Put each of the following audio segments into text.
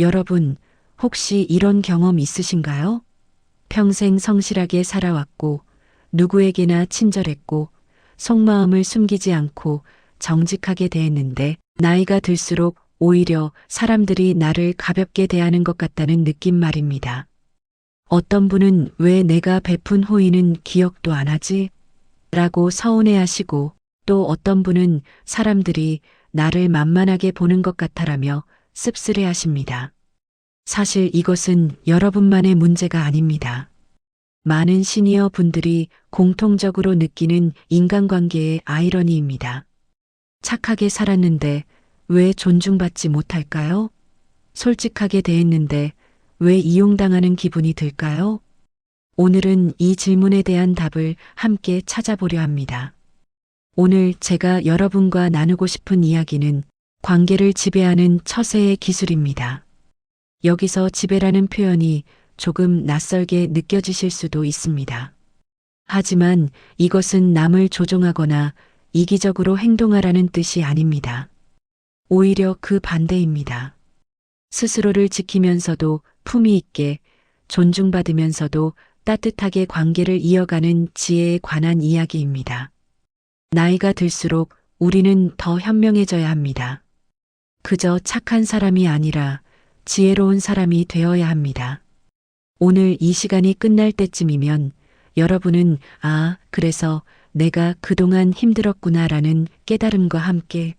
여러분, 혹시 이런 경험 있으신가요? 평생 성실하게 살아왔고, 누구에게나 친절했고, 속마음을 숨기지 않고 정직하게 대했는데, 나이가 들수록 오히려 사람들이 나를 가볍게 대하는 것 같다는 느낌 말입니다. 어떤 분은 왜 내가 베푼 호의는 기억도 안 하지? 라고 서운해하시고, 또 어떤 분은 사람들이 나를 만만하게 보는 것 같아라며 씁쓸해하십니다. 사실 이것은 여러분만의 문제가 아닙니다. 많은 시니어 분들이 공통적으로 느끼는 인간관계의 아이러니입니다. 착하게 살았는데 왜 존중받지 못할까요? 솔직하게 대했는데 왜 이용당하는 기분이 들까요? 오늘은 이 질문에 대한 답을 함께 찾아보려 합니다. 오늘 제가 여러분과 나누고 싶은 이야기는 관계를 지배하는 처세의 기술입니다. 여기서 지배라는 표현이 조금 낯설게 느껴지실 수도 있습니다. 하지만 이것은 남을 조종하거나 이기적으로 행동하라는 뜻이 아닙니다. 오히려 그 반대입니다. 스스로를 지키면서도 품위 있게, 존중받으면서도 따뜻하게 관계를 이어가는 지혜에 관한 이야기입니다. 나이가 들수록 우리는 더 현명해져야 합니다. 그저 착한 사람이 아니라 지혜로운 사람이 되어야 합니다. 오늘 이 시간이 끝날 때쯤이면 여러분은 그래서 내가 그동안 힘들었구나라는 깨달음과 함께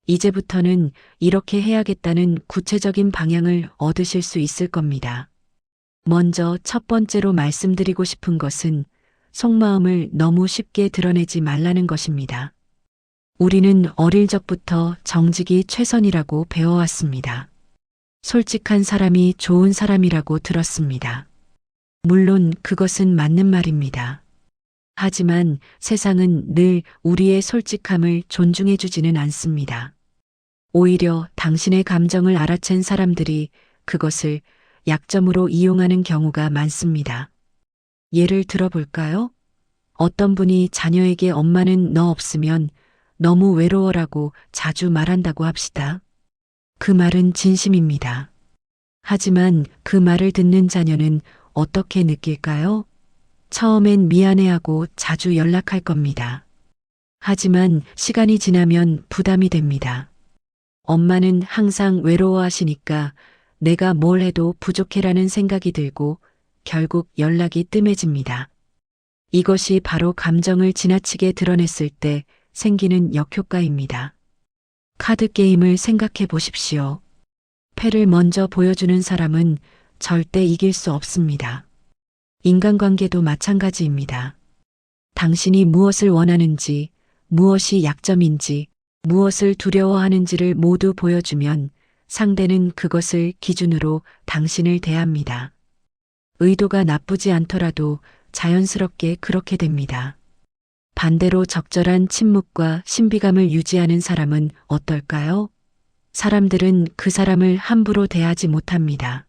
이제부터는 이렇게 해야겠다는 구체적인 방향을 얻으실 수 있을 겁니다. 먼저 첫 번째로 말씀드리고 싶은 것은 속마음을 너무 쉽게 드러내지 말라는 것입니다. 우리는 어릴 적부터 정직이 최선이라고 배워왔습니다. 솔직한 사람이 좋은 사람이라고 들었습니다. 물론 그것은 맞는 말입니다. 하지만 세상은 늘 우리의 솔직함을 존중해주지는 않습니다. 오히려 당신의 감정을 알아챈 사람들이 그것을 약점으로 이용하는 경우가 많습니다. 예를 들어볼까요? 어떤 분이 자녀에게 엄마는 너 없으면 너무 외로워라고 자주 말한다고 합시다. 그 말은 진심입니다. 하지만 그 말을 듣는 자녀는 어떻게 느낄까요? 처음엔 미안해하고 자주 연락할 겁니다. 하지만 시간이 지나면 부담이 됩니다. 엄마는 항상 외로워하시니까 내가 뭘 해도 부족해라는 생각이 들고 결국 연락이 뜸해집니다. 이것이 바로 감정을 지나치게 드러냈을 때 생기는 역효과입니다. 카드 게임을 생각해 보십시오. 패를 먼저 보여주는 사람은 절대 이길 수 없습니다. 인간관계도 마찬가지입니다. 당신이 무엇을 원하는지, 무엇이 약점인지, 무엇을 두려워하는지를 모두 보여주면 상대는 그것을 기준으로 당신을 대합니다. 의도가 나쁘지 않더라도 자연스럽게 그렇게 됩니다. 반대로 적절한 침묵과 신비감을 유지하는 사람은 어떨까요? 사람들은 그 사람을 함부로 대하지 못합니다.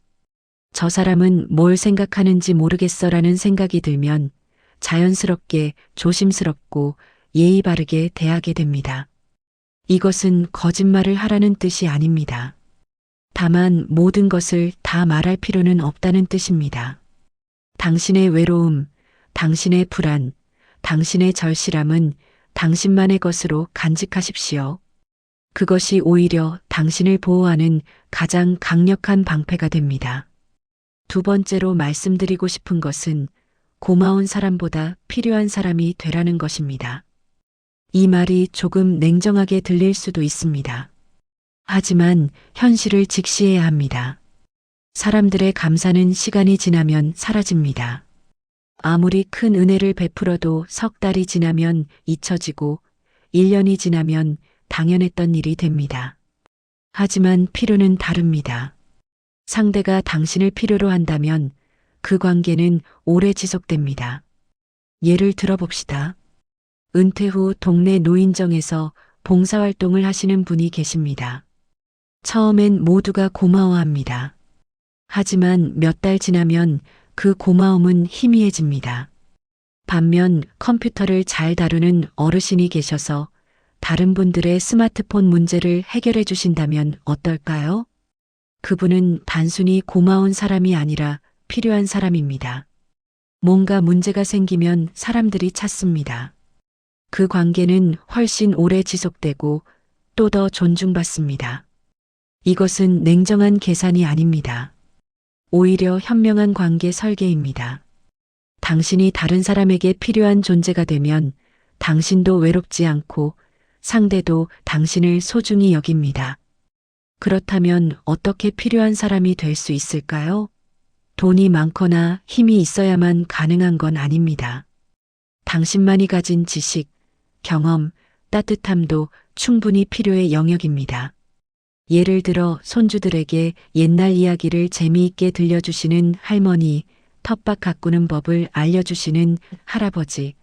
저 사람은 뭘 생각하는지 모르겠어라는 생각이 들면 자연스럽게 조심스럽고 예의 바르게 대하게 됩니다. 이것은 거짓말을 하라는 뜻이 아닙니다. 다만 모든 것을 다 말할 필요는 없다는 뜻입니다. 당신의 외로움, 당신의 불안, 당신의 절실함은 당신만의 것으로 간직하십시오. 그것이 오히려 당신을 보호하는 가장 강력한 방패가 됩니다. 두 번째로 말씀드리고 싶은 것은 고마운 사람보다 필요한 사람이 되라는 것입니다. 이 말이 조금 냉정하게 들릴 수도 있습니다. 하지만 현실을 직시해야 합니다. 사람들의 감사는 시간이 지나면 사라집니다. 아무리 큰 은혜를 베풀어도 석 달이 지나면 잊혀지고 1년이 지나면 당연했던 일이 됩니다. 하지만 필요는 다릅니다. 상대가 당신을 필요로 한다면 그 관계는 오래 지속됩니다. 예를 들어봅시다. 은퇴 후 동네 노인정에서 봉사활동을 하시는 분이 계십니다. 처음엔 모두가 고마워합니다. 하지만 몇 달 지나면 그 고마움은 희미해집니다. 반면 컴퓨터를 잘 다루는 어르신이 계셔서 다른 분들의 스마트폰 문제를 해결해 주신다면 어떨까요? 그분은 단순히 고마운 사람이 아니라 필요한 사람입니다. 뭔가 문제가 생기면 사람들이 찾습니다. 그 관계는 훨씬 오래 지속되고 또 더 존중받습니다. 이것은 냉정한 계산이 아닙니다. 오히려 현명한 관계 설계입니다. 당신이 다른 사람에게 필요한 존재가 되면 당신도 외롭지 않고 상대도 당신을 소중히 여깁니다. 그렇다면 어떻게 필요한 사람이 될 수 있을까요? 돈이 많거나 힘이 있어야만 가능한 건 아닙니다. 당신만이 가진 지식, 경험, 따뜻함도 충분히 필요의 영역입니다. 예를 들어 손주들에게 옛날 이야기를 재미있게 들려주시는 할머니, 텃밭 가꾸는 법을 알려주시는 할아버지,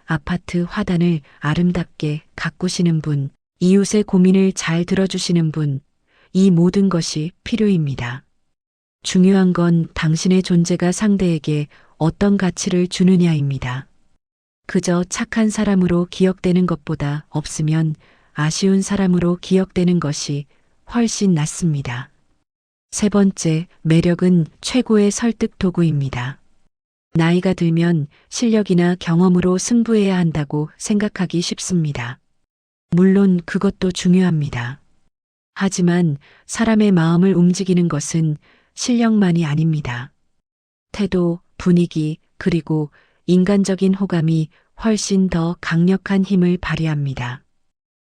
아파트 화단을 아름답게 가꾸시는 분, 이웃의 고민을 잘 들어주시는 분, 이 모든 것이 필요입니다. 중요한 건 당신의 존재가 상대에게 어떤 가치를 주느냐입니다. 그저 착한 사람으로 기억되는 것보다 없으면 아쉬운 사람으로 기억되는 것이 훨씬 낫습니다. 세 번째, 매력은 최고의 설득 도구입니다. 나이가 들면 실력이나 경험으로 승부해야 한다고 생각하기 쉽습니다. 물론 그것도 중요합니다. 하지만 사람의 마음을 움직이는 것은 실력만이 아닙니다. 태도, 분위기, 그리고 인간적인 호감이 훨씬 더 강력한 힘을 발휘합니다.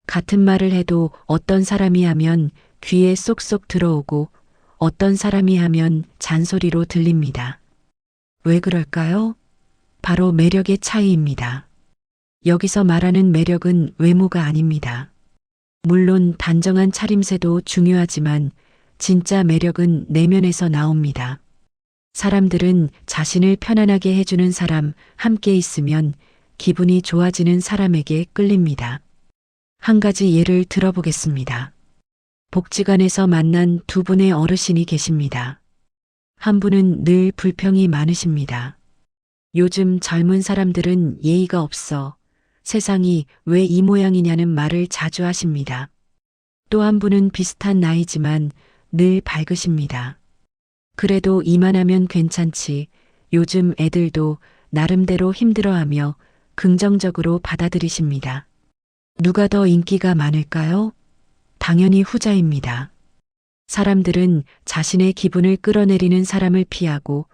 같은 말을 해도 어떤 사람이 하면 귀에 쏙쏙 들어오고 어떤 사람이 하면 잔소리로 들립니다. 왜 그럴까요? 바로 매력의 차이입니다. 여기서 말하는 매력은 외모가 아닙니다. 물론 단정한 차림새도 중요하지만 진짜 매력은 내면에서 나옵니다. 사람들은 자신을 편안하게 해주는 사람, 함께 있으면 기분이 좋아지는 사람에게 끌립니다. 한 가지 예를 들어보겠습니다. 복지관에서 만난 두 분의 어르신이 계십니다. 한 분은 늘 불평이 많으십니다. 요즘 젊은 사람들은 예의가 없어 세상이 왜 이 모양이냐는 말을 자주 하십니다. 또 한 분은 비슷한 나이지만 늘 밝으십니다. 그래도 이만하면 괜찮지. 요즘 애들도 나름대로 힘들어하며 긍정적으로 받아들이십니다. 누가 더 인기가 많을까요? 당연히 후자입니다. 사람들은 자신의 기분을 끌어내리는 사람을 피하고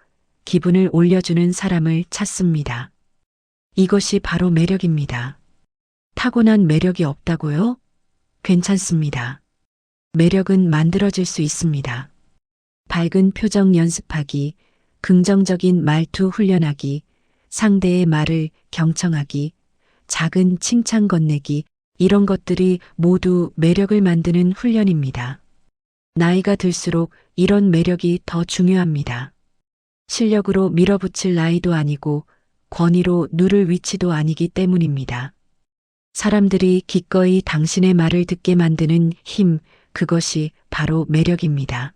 기분을 올려주는 사람을 찾습니다. 이것이 바로 매력입니다. 타고난 매력이 없다고요? 괜찮습니다. 매력은 만들어질 수 있습니다. 밝은 표정 연습하기, 긍정적인 말투 훈련하기, 상대의 말을 경청하기, 작은 칭찬 건네기, 이런 것들이 모두 매력을 만드는 훈련입니다. 나이가 들수록 이런 매력이 더 중요합니다. 실력으로 밀어붙일 나이도 아니고 권위로 누를 위치도 아니기 때문입니다. 사람들이 기꺼이 당신의 말을 듣게 만드는 힘, 그것이 바로 매력입니다.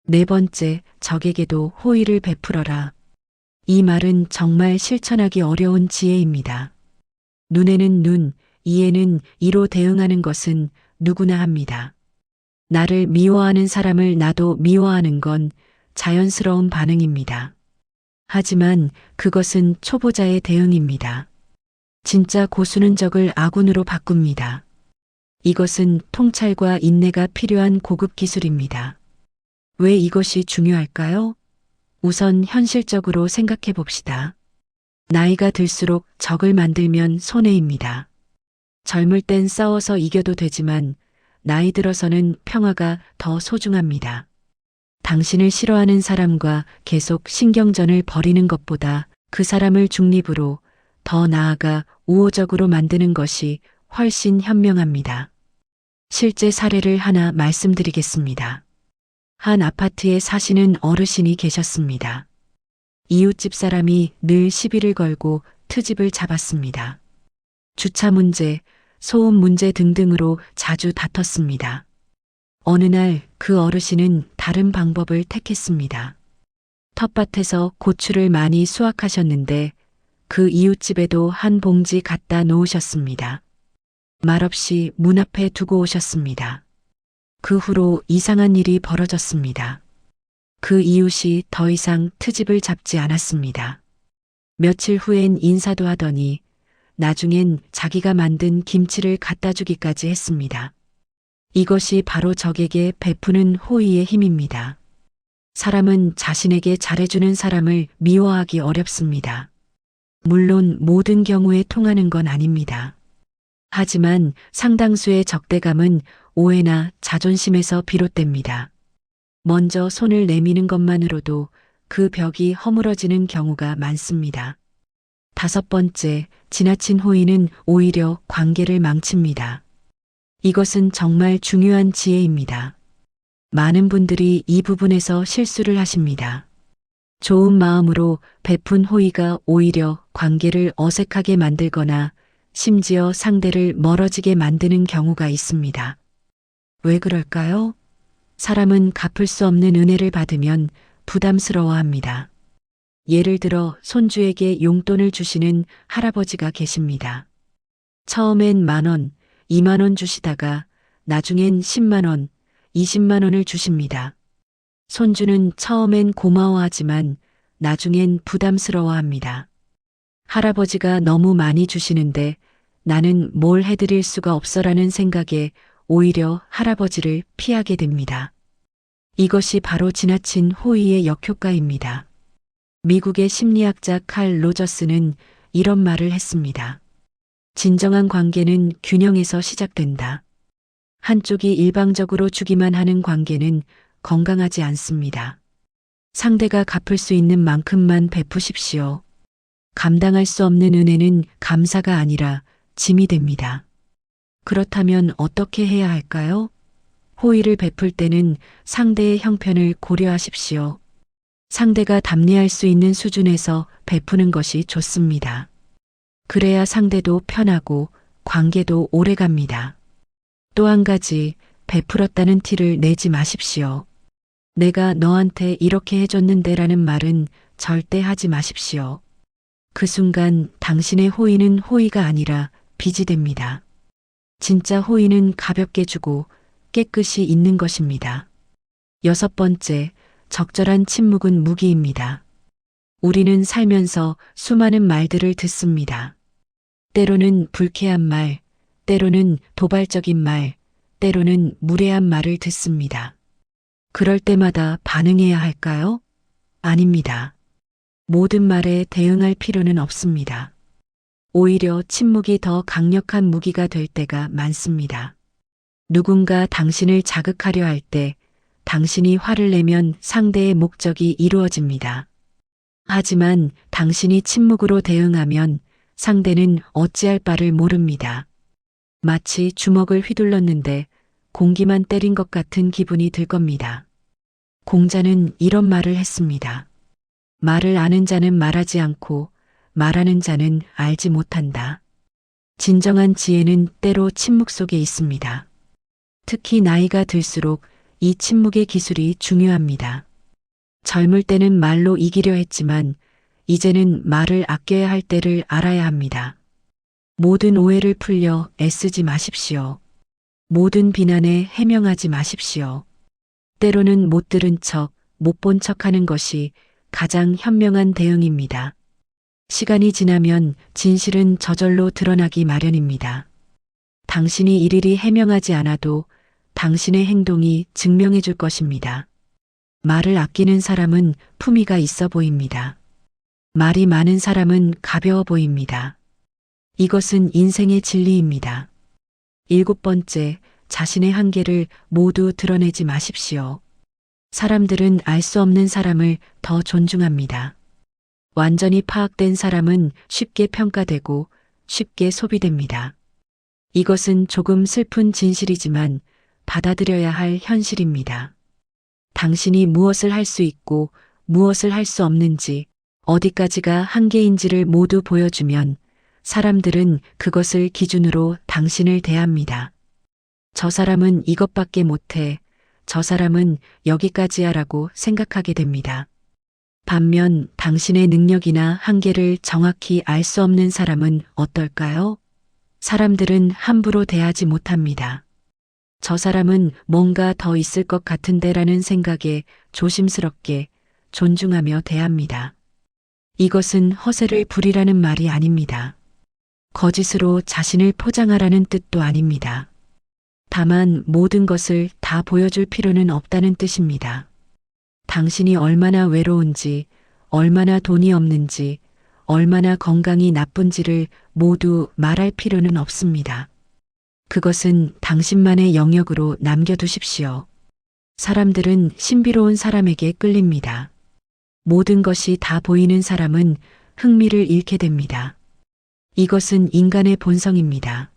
네 번째, 적에게도 호의를 베풀어라. 이 말은 정말 실천하기 어려운 지혜입니다. 눈에는 눈, 이에는 이로 대응하는 것은 누구나 합니다. 나를 미워하는 사람을 나도 미워하는 건 자연스러운 반응입니다. 하지만 그것은 초보자의 대응입니다. 진짜 고수는 적을 아군으로 바꿉니다. 이것은 통찰과 인내가 필요한 고급 기술입니다. 왜 이것이 중요할까요? 우선 현실적으로 생각해 봅시다. 나이가 들수록 적을 만들면 손해입니다. 젊을 땐 싸워서 이겨도 되지만 나이 들어서는 평화가 더 소중합니다. 당신을 싫어하는 사람과 계속 신경전을 벌이는 것보다 그 사람을 중립으로, 더 나아가 우호적으로 만드는 것이 훨씬 현명합니다. 실제 사례를 하나 말씀드리겠습니다. 한 아파트에 사시는 어르신이 계셨습니다. 이웃집 사람이 늘 시비를 걸고 트집을 잡았습니다. 주차 문제, 소음 문제 등등으로 자주 다퉜습니다. 어느 날 그 어르신은 다른 방법을 택했습니다. 텃밭에서 고추를 많이 수확하셨는데 그 이웃집에도 한 봉지 갖다 놓으셨습니다. 말없이 문 앞에 두고 오셨습니다. 그 후로 이상한 일이 벌어졌습니다. 그 이웃이 더 이상 트집을 잡지 않았습니다. 며칠 후엔 인사도 하더니 나중엔 자기가 만든 김치를 갖다 주기까지 했습니다. 이것이 바로 적에게 베푸는 호의의 힘입니다. 사람은 자신에게 잘해주는 사람을 미워하기 어렵습니다. 물론 모든 경우에 통하는 건 아닙니다. 하지만 상당수의 적대감은 오해나 자존심에서 비롯됩니다. 먼저 손을 내미는 것만으로도 그 벽이 허물어지는 경우가 많습니다. 5번째, 지나친 호의는 오히려 관계를 망칩니다. 이것은 정말 중요한 지혜입니다. 많은 분들이 이 부분에서 실수를 하십니다. 좋은 마음으로 베푼 호의가 오히려 관계를 어색하게 만들거나 심지어 상대를 멀어지게 만드는 경우가 있습니다. 왜 그럴까요? 사람은 갚을 수 없는 은혜를 받으면 부담스러워합니다. 예를 들어 손주에게 용돈을 주시는 할아버지가 계십니다. 처음엔 10,000원, 20,000원 주시다가 나중엔 10만 원, 20만 원을 주십니다. 손주는 처음엔 고마워하지만 나중엔 부담스러워합니다. 할아버지가 너무 많이 주시는데 나는 뭘 해드릴 수가 없어라는 생각에 오히려 할아버지를 피하게 됩니다. 이것이 바로 지나친 호의의 역효과입니다. 미국의 심리학자 칼 로저스는 이런 말을 했습니다. 진정한 관계는 균형에서 시작된다. 한쪽이 일방적으로 주기만 하는 관계는 건강하지 않습니다. 상대가 갚을 수 있는 만큼만 베푸십시오. 감당할 수 없는 은혜는 감사가 아니라 짐이 됩니다. 그렇다면 어떻게 해야 할까요? 호의를 베풀 때는 상대의 형편을 고려하십시오. 상대가 답례할 수 있는 수준에서 베푸는 것이 좋습니다. 그래야 상대도 편하고 관계도 오래갑니다. 또 한 가지, 베풀었다는 티를 내지 마십시오. 내가 너한테 이렇게 해줬는데 라는 말은 절대 하지 마십시오. 그 순간 당신의 호의는 호의가 아니라 빚이 됩니다. 진짜 호의는 가볍게 주고 깨끗이 있는 것입니다. 6번째, 적절한 침묵은 무기입니다. 우리는 살면서 수많은 말들을 듣습니다. 때로는 불쾌한 말, 때로는 도발적인 말, 때로는 무례한 말을 듣습니다. 그럴 때마다 반응해야 할까요? 아닙니다. 모든 말에 대응할 필요는 없습니다. 오히려 침묵이 더 강력한 무기가 될 때가 많습니다. 누군가 당신을 자극하려 할 때 당신이 화를 내면 상대의 목적이 이루어집니다. 하지만 당신이 침묵으로 대응하면 상대는 어찌할 바를 모릅니다. 마치 주먹을 휘둘렀는데 공기만 때린 것 같은 기분이 들 겁니다. 공자는 이런 말을 했습니다. 말을 아는 자는 말하지 않고 말하는 자는 알지 못한다. 진정한 지혜는 때로 침묵 속에 있습니다. 특히 나이가 들수록 이 침묵의 기술이 중요합니다. 젊을 때는 말로 이기려 했지만 이제는 말을 아껴야 할 때를 알아야 합니다. 모든 오해를 풀려 애쓰지 마십시오. 모든 비난에 해명하지 마십시오. 때로는 못 들은 척, 못 본 척 하는 것이 가장 현명한 대응입니다. 시간이 지나면 진실은 저절로 드러나기 마련입니다. 당신이 일일이 해명하지 않아도 당신의 행동이 증명해 줄 것입니다. 말을 아끼는 사람은 품위가 있어 보입니다. 말이 많은 사람은 가벼워 보입니다. 이것은 인생의 진리입니다. 7번째, 자신의 한계를 모두 드러내지 마십시오. 사람들은 알 수 없는 사람을 더 존중합니다. 완전히 파악된 사람은 쉽게 평가되고 쉽게 소비됩니다. 이것은 조금 슬픈 진실이지만 받아들여야 할 현실입니다. 당신이 무엇을 할 수 있고 무엇을 할 수 없는지, 어디까지가 한계인지를 모두 보여주면 사람들은 그것을 기준으로 당신을 대합니다. 저 사람은 이것밖에 못해, 저 사람은 여기까지야 라고 생각하게 됩니다. 반면 당신의 능력이나 한계를 정확히 알 수 없는 사람은 어떨까요? 사람들은 함부로 대하지 못합니다. 저 사람은 뭔가 더 있을 것 같은데라는 생각에 조심스럽게 존중하며 대합니다. 이것은 허세를 부리라는 말이 아닙니다. 거짓으로 자신을 포장하라는 뜻도 아닙니다. 다만 모든 것을 다 보여줄 필요는 없다는 뜻입니다. 당신이 얼마나 외로운지, 얼마나 돈이 없는지, 얼마나 건강이 나쁜지를 모두 말할 필요는 없습니다. 그것은 당신만의 영역으로 남겨두십시오. 사람들은 신비로운 사람에게 끌립니다. 모든 것이 다 보이는 사람은 흥미를 잃게 됩니다. 이것은 인간의 본성입니다.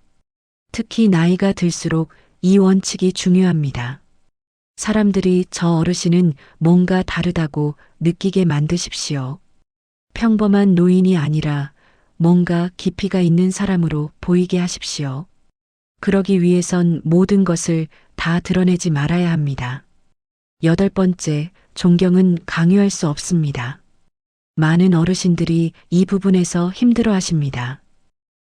특히 나이가 들수록 이 원칙이 중요합니다. 사람들이 저 어르신은 뭔가 다르다고 느끼게 만드십시오. 평범한 노인이 아니라 뭔가 깊이가 있는 사람으로 보이게 하십시오. 그러기 위해선 모든 것을 다 드러내지 말아야 합니다. 8번째, 존경은 강요할 수 없습니다. 많은 어르신들이 이 부분에서 힘들어 하십니다.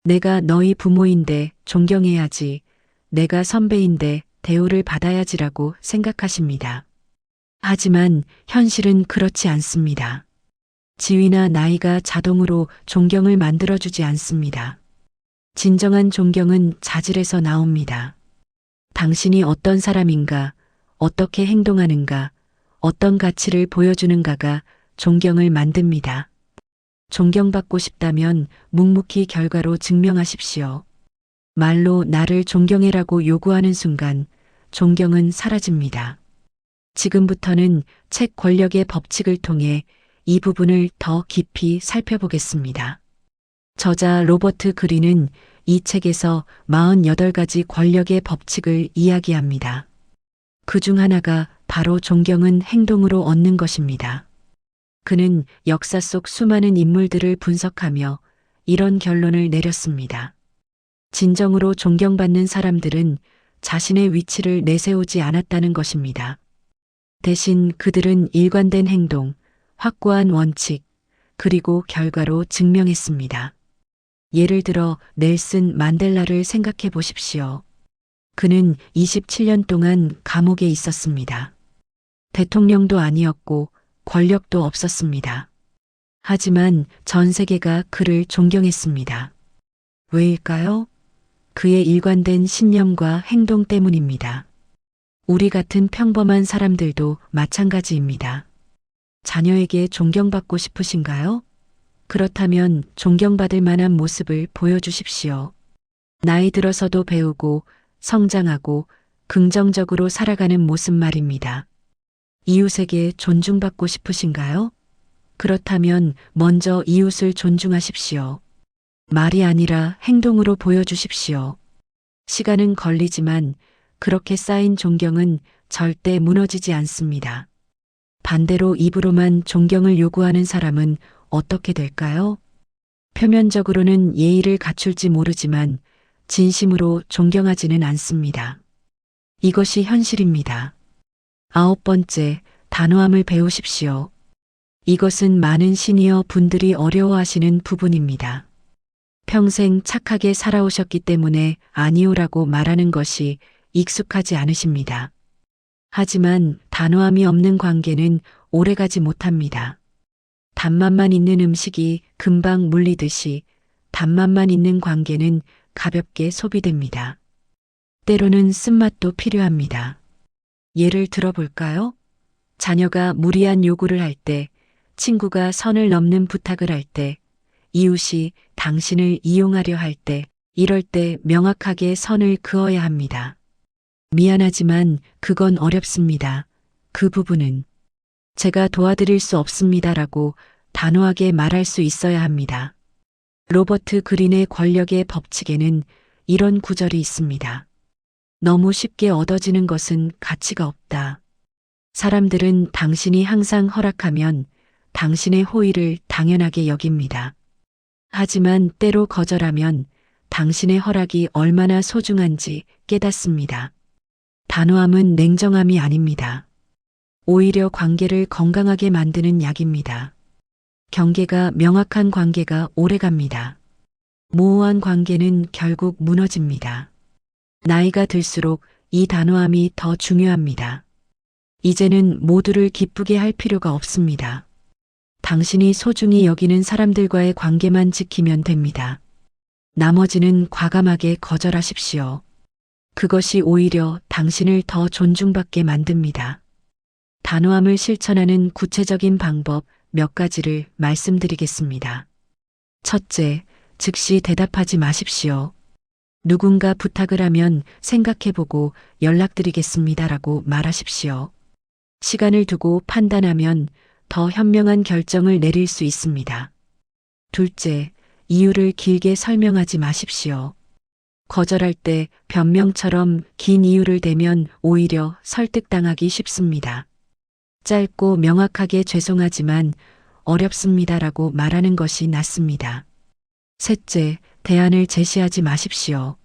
내가 너희 부모인데 존경해야지, 내가 선배인데 대우를 받아야지라고 생각하십니다. 하지만 현실은 그렇지 않습니다. 지위나 나이가 자동으로 존경을 만들어주지 않습니다. 진정한 존경은 자질에서 나옵니다. 당신이 어떤 사람인가, 어떻게 행동하는가, 어떤 가치를 보여주는가가 존경을 만듭니다. 존경받고 싶다면 묵묵히 결과로 증명하십시오. 말로 나를 존경해라고 요구하는 순간 존경은 사라집니다. 지금부터는 책 권력의 법칙을 통해 이 부분을 더 깊이 살펴보겠습니다. 저자 로버트 그린은 이 책에서 48가지 권력의 법칙을 이야기합니다. 그 중 하나가 바로 존경은 행동으로 얻는 것입니다. 그는 역사 속 수많은 인물들을 분석하며 이런 결론을 내렸습니다. 진정으로 존경받는 사람들은 자신의 위치를 내세우지 않았다는 것입니다. 대신 그들은 일관된 행동, 확고한 원칙, 그리고 결과로 증명했습니다. 예를 들어 넬슨 만델라를 생각해 보십시오. 그는 27년 동안 감옥에 있었습니다. 대통령도 아니었고 권력도 없었습니다. 하지만 전 세계가 그를 존경했습니다. 왜일까요? 그의 일관된 신념과 행동 때문입니다. 우리 같은 평범한 사람들도 마찬가지입니다. 자녀에게 존경받고 싶으신가요? 그렇다면 존경받을 만한 모습을 보여주십시오. 나이 들어서도 배우고 성장하고 긍정적으로 살아가는 모습 말입니다. 이웃에게 존중받고 싶으신가요? 그렇다면 먼저 이웃을 존중하십시오. 말이 아니라 행동으로 보여주십시오. 시간은 걸리지만 그렇게 쌓인 존경은 절대 무너지지 않습니다. 반대로 입으로만 존경을 요구하는 사람은 어떻게 될까요? 표면적으로는 예의를 갖출지 모르지만 진심으로 존경하지는 않습니다. 이것이 현실입니다. 9번째, 단호함을 배우십시오. 이것은 많은 시니어 분들이 어려워하시는 부분입니다. 평생 착하게 살아오셨기 때문에 아니오라고 말하는 것이 익숙하지 않으십니다. 하지만 단호함이 없는 관계는 오래가지 못합니다. 단맛만 있는 음식이 금방 물리듯이 단맛만 있는 관계는 가볍게 소비됩니다. 때로는 쓴맛도 필요합니다. 예를 들어볼까요? 자녀가 무리한 요구를 할 때, 친구가 선을 넘는 부탁을 할 때, 이웃이 당신을 이용하려 할 때, 이럴 때 명확하게 선을 그어야 합니다. 미안하지만 그건 어렵습니다. 그 부분은 제가 도와드릴 수 없습니다라고 단호하게 말할 수 있어야 합니다. 로버트 그린의 권력의 법칙에는 이런 구절이 있습니다. 너무 쉽게 얻어지는 것은 가치가 없다. 사람들은 당신이 항상 허락하면 당신의 호의를 당연하게 여깁니다. 하지만 때로 거절하면 당신의 허락이 얼마나 소중한지 깨닫습니다. 단호함은 냉정함이 아닙니다. 오히려 관계를 건강하게 만드는 약입니다. 경계가 명확한 관계가 오래갑니다. 모호한 관계는 결국 무너집니다. 나이가 들수록 이 단호함이 더 중요합니다. 이제는 모두를 기쁘게 할 필요가 없습니다. 당신이 소중히 여기는 사람들과의 관계만 지키면 됩니다. 나머지는 과감하게 거절하십시오. 그것이 오히려 당신을 더 존중받게 만듭니다. 단호함을 실천하는 구체적인 방법 몇 가지를 말씀드리겠습니다. 첫째, 즉시 대답하지 마십시오. 누군가 부탁을 하면 생각해보고 연락드리겠습니다라고 말하십시오. 시간을 두고 판단하면 더 현명한 결정을 내릴 수 있습니다. 둘째, 이유를 길게 설명하지 마십시오. 거절할 때 변명처럼 긴 이유를 대면 오히려 설득당하기 쉽습니다. 짧고 명확하게 죄송하지만 어렵습니다라고 말하는 것이 낫습니다. 셋째, 대안을 제시하지 마십시오.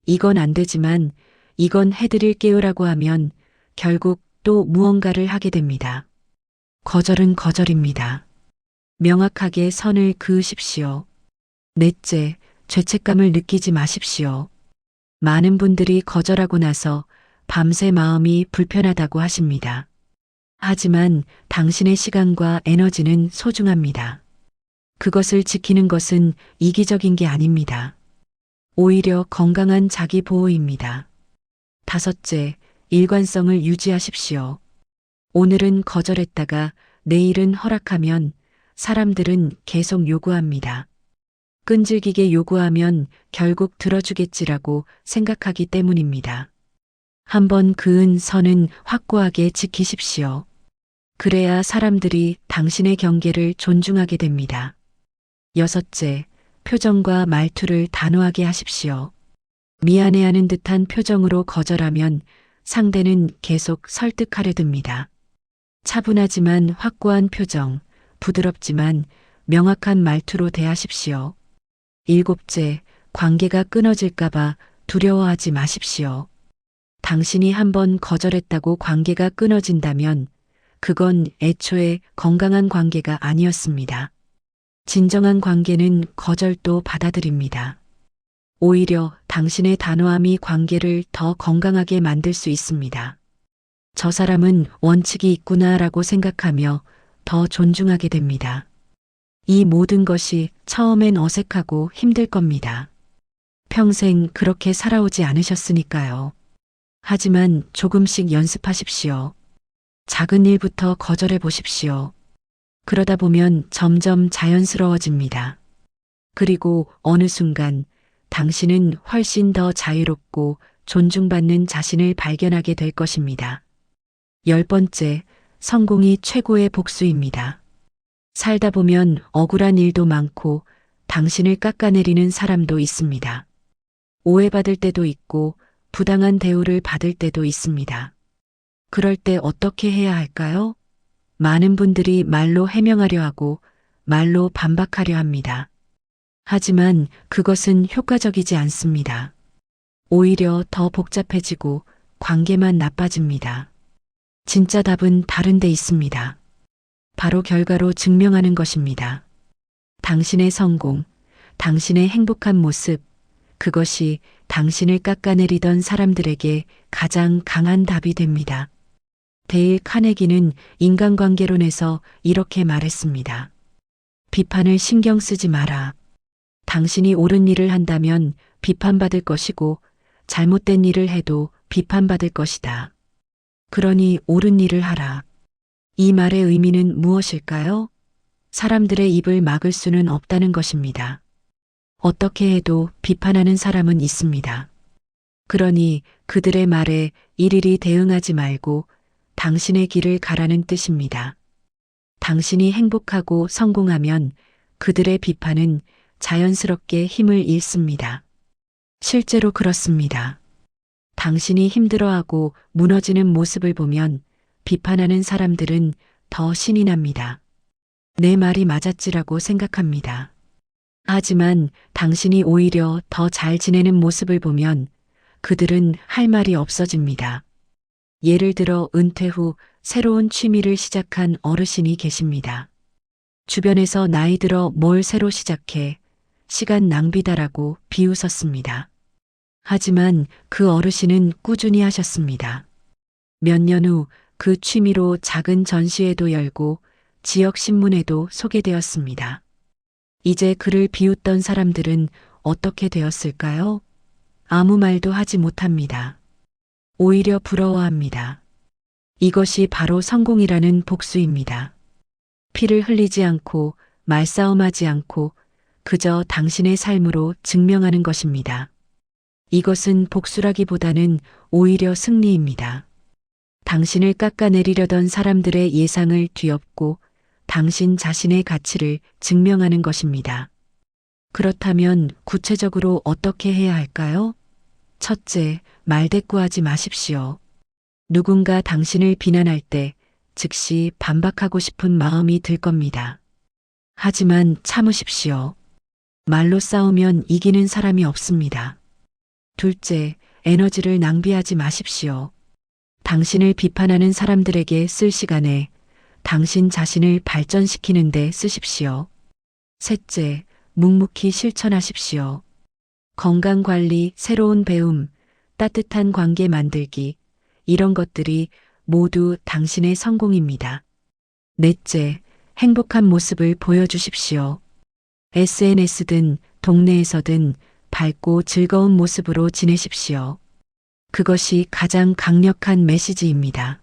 이건 안 되지만 이건 해드릴게요라고 하면 결국 또 무언가를 하게 됩니다. 거절은 거절입니다. 명확하게 선을 그으십시오. 넷째, 죄책감을 느끼지 마십시오. 많은 분들이 거절하고 나서 밤새 마음이 불편하다고 하십니다. 하지만 당신의 시간과 에너지는 소중합니다. 그것을 지키는 것은 이기적인 게 아닙니다. 오히려 건강한 자기 보호입니다. 다섯째, 일관성을 유지하십시오. 오늘은 거절했다가 내일은 허락하면 사람들은 계속 요구합니다. 끈질기게 요구하면 결국 들어주겠지라고 생각하기 때문입니다. 한번 그은 선은 확고하게 지키십시오. 그래야 사람들이 당신의 경계를 존중하게 됩니다. 여섯째, 표정과 말투를 단호하게 하십시오. 미안해하는 듯한 표정으로 거절하면 상대는 계속 설득하려 듭니다. 차분하지만 확고한 표정, 부드럽지만 명확한 말투로 대하십시오. 일곱째, 관계가 끊어질까봐 두려워하지 마십시오. 당신이 한번 거절했다고 관계가 끊어진다면 그건 애초에 건강한 관계가 아니었습니다. 진정한 관계는 거절도 받아들입니다. 오히려 당신의 단호함이 관계를 더 건강하게 만들 수 있습니다. 저 사람은 원칙이 있구나라고 생각하며 더 존중하게 됩니다. 이 모든 것이 처음엔 어색하고 힘들 겁니다. 평생 그렇게 살아오지 않으셨으니까요. 하지만 조금씩 연습하십시오. 작은 일부터 거절해 보십시오. 그러다 보면 점점 자연스러워집니다. 그리고 어느 순간 당신은 훨씬 더 자유롭고 존중받는 자신을 발견하게 될 것입니다. 10번째, 성공이 최고의 복수입니다. 살다 보면 억울한 일도 많고 당신을 깎아내리는 사람도 있습니다. 오해받을 때도 있고 부당한 대우를 받을 때도 있습니다. 그럴 때 어떻게 해야 할까요? 많은 분들이 말로 해명하려 하고 말로 반박하려 합니다. 하지만 그것은 효과적이지 않습니다. 오히려 더 복잡해지고 관계만 나빠집니다. 진짜 답은 다른 데 있습니다. 바로 결과로 증명하는 것입니다. 당신의 성공, 당신의 행복한 모습, 그것이 당신을 깎아내리던 사람들에게 가장 강한 답이 됩니다. 데일 카네기는 인간관계론에서 이렇게 말했습니다. 비판을 신경 쓰지 마라. 당신이 옳은 일을 한다면 비판받을 것이고 잘못된 일을 해도 비판받을 것이다. 그러니 옳은 일을 하라. 이 말의 의미는 무엇일까요? 사람들의 입을 막을 수는 없다는 것입니다. 어떻게 해도 비판하는 사람은 있습니다. 그러니 그들의 말에 일일이 대응하지 말고 당신의 길을 가라는 뜻입니다. 당신이 행복하고 성공하면 그들의 비판은 자연스럽게 힘을 잃습니다. 실제로 그렇습니다. 당신이 힘들어하고 무너지는 모습을 보면 비판하는 사람들은 더 신이 납니다. 내 말이 맞았지라고 생각합니다. 하지만 당신이 오히려 더 잘 지내는 모습을 보면 그들은 할 말이 없어집니다. 예를 들어 은퇴 후 새로운 취미를 시작한 어르신이 계십니다. 주변에서 나이 들어 뭘 새로 시작해 시간 낭비다라고 비웃었습니다. 하지만 그 어르신은 꾸준히 하셨습니다. 몇 년 후 그 취미로 작은 전시회도 열고 지역 신문에도 소개되었습니다. 이제 그를 비웃던 사람들은 어떻게 되었을까요? 아무 말도 하지 못합니다. 오히려 부러워합니다. 이것이 바로 성공이라는 복수입니다. 피를 흘리지 않고 말싸움하지 않고 그저 당신의 삶으로 증명하는 것입니다. 이것은 복수라기보다는 오히려 승리입니다. 당신을 깎아내리려던 사람들의 예상을 뒤엎고 당신 자신의 가치를 증명하는 것입니다. 그렇다면 구체적으로 어떻게 해야 할까요? 첫째, 말대꾸하지 마십시오. 누군가 당신을 비난할 때 즉시 반박하고 싶은 마음이 들 겁니다. 하지만 참으십시오. 말로 싸우면 이기는 사람이 없습니다. 둘째, 에너지를 낭비하지 마십시오. 당신을 비판하는 사람들에게 쓸 시간에 당신 자신을 발전시키는 데 쓰십시오. 셋째, 묵묵히 실천하십시오. 건강관리, 새로운 배움, 따뜻한 관계 만들기, 이런 것들이 모두 당신의 성공입니다. 넷째, 행복한 모습을 보여주십시오. SNS든 동네에서든 밝고 즐거운 모습으로 지내십시오. 그것이 가장 강력한 메시지입니다.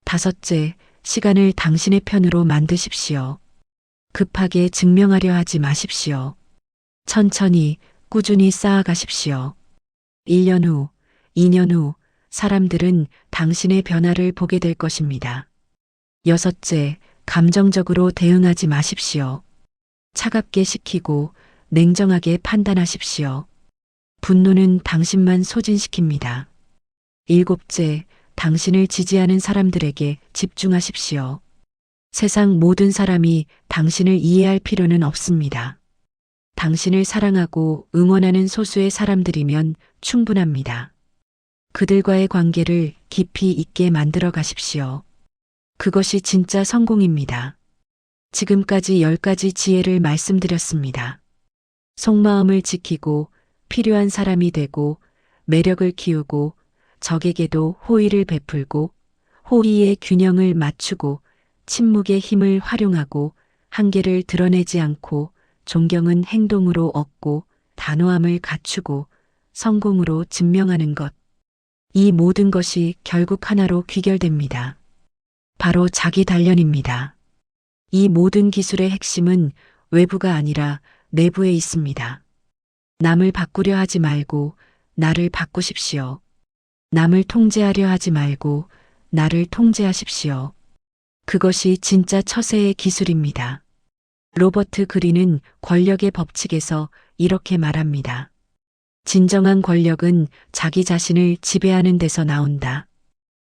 다섯째, 시간을 당신의 편으로 만드십시오. 급하게 증명하려 하지 마십시오. 천천히, 꾸준히 쌓아가십시오. 1년 후, 2년 후, 사람들은 당신의 변화를 보게 될 것입니다. 여섯째, 감정적으로 대응하지 마십시오. 차갑게 식히고 냉정하게 판단하십시오. 분노는 당신만 소진시킵니다. 일곱째, 당신을 지지하는 사람들에게 집중하십시오. 세상 모든 사람이 당신을 이해할 필요는 없습니다. 당신을 사랑하고 응원하는 소수의 사람들이면 충분합니다. 그들과의 관계를 깊이 있게 만들어 가십시오. 그것이 진짜 성공입니다. 지금까지 10가지 지혜를 말씀드렸습니다. 속마음을 지키고 필요한 사람이 되고 매력을 키우고 적에게도 호의를 베풀고 호의의 균형을 맞추고 침묵의 힘을 활용하고 한계를 드러내지 않고 존경은 행동으로 얻고 단호함을 갖추고 성공으로 증명하는 것. 이 모든 것이 결국 하나로 귀결됩니다. 바로 자기 단련입니다. 이 모든 기술의 핵심은 외부가 아니라 내부에 있습니다. 남을 바꾸려 하지 말고 나를 바꾸십시오. 남을 통제하려 하지 말고 나를 통제하십시오. 그것이 진짜 처세의 기술입니다. 로버트 그린은 권력의 법칙에서 이렇게 말합니다. 진정한 권력은 자기 자신을 지배하는 데서 나온다.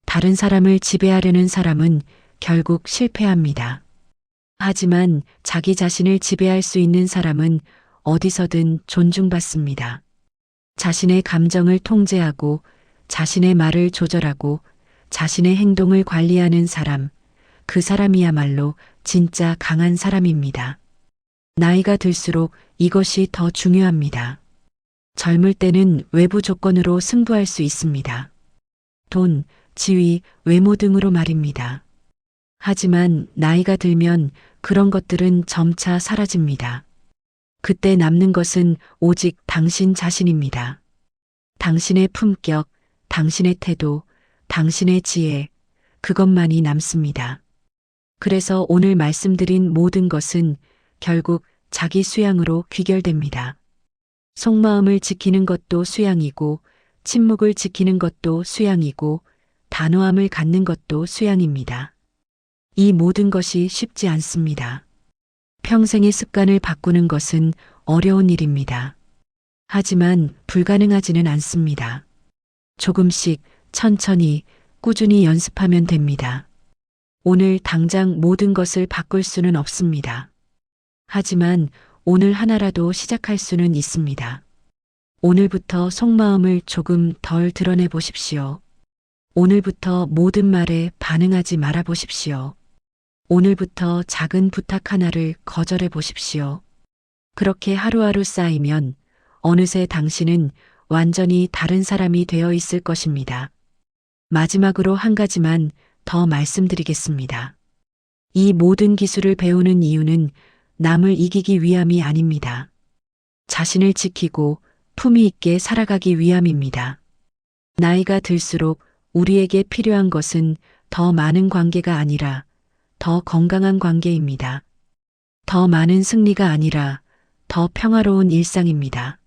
다른 사람을 지배하려는 사람은 결국 실패합니다. 하지만 자기 자신을 지배할 수 있는 사람은 어디서든 존중받습니다. 자신의 감정을 통제하고 자신의 말을 조절하고 자신의 행동을 관리하는 사람, 그 사람이야말로 진짜 강한 사람입니다. 나이가 들수록 이것이 더 중요합니다. 젊을 때는 외부 조건으로 승부할 수 있습니다. 돈, 지위, 외모 등으로 말입니다. 하지만 나이가 들면 그런 것들은 점차 사라집니다. 그때 남는 것은 오직 당신 자신입니다. 당신의 품격, 당신의 태도, 당신의 지혜, 그것만이 남습니다. 그래서 오늘 말씀드린 모든 것은 결국 자기 수양으로 귀결됩니다. 속마음을 지키는 것도 수양이고, 침묵을 지키는 것도 수양이고, 단호함을 갖는 것도 수양입니다. 이 모든 것이 쉽지 않습니다. 평생의 습관을 바꾸는 것은 어려운 일입니다. 하지만 불가능하지는 않습니다. 조금씩 천천히 꾸준히 연습하면 됩니다. 오늘 당장 모든 것을 바꿀 수는 없습니다. 하지만 오늘 하나라도 시작할 수는 있습니다. 오늘부터 속마음을 조금 덜 드러내 보십시오. 오늘부터 모든 말에 반응하지 말아 보십시오. 오늘부터 작은 부탁 하나를 거절해 보십시오. 그렇게 하루하루 쌓이면 어느새 당신은 완전히 다른 사람이 되어 있을 것입니다. 마지막으로 한 가지만 더 말씀드리겠습니다. 이 모든 기술을 배우는 이유는 남을 이기기 위함이 아닙니다. 자신을 지키고 품위 있게 살아가기 위함입니다. 나이가 들수록 우리에게 필요한 것은 더 많은 관계가 아니라 더 건강한 관계입니다. 더 많은 승리가 아니라 더 평화로운 일상입니다.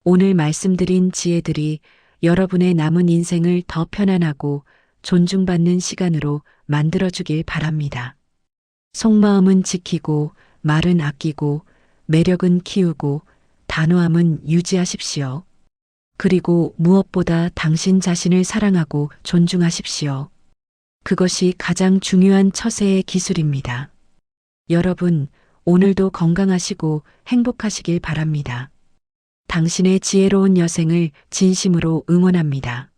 오늘 말씀드린 지혜들이 여러분의 남은 인생을 더 편안하고 존중받는 시간으로 만들어주길 바랍니다. 속마음은 지키고, 말은 아끼고, 매력은 키우고, 단호함은 유지하십시오. 그리고 무엇보다 당신 자신을 사랑하고 존중하십시오. 그것이 가장 중요한 처세의 기술입니다. 여러분, 오늘도 건강하시고 행복하시길 바랍니다. 당신의 지혜로운 여생을 진심으로 응원합니다.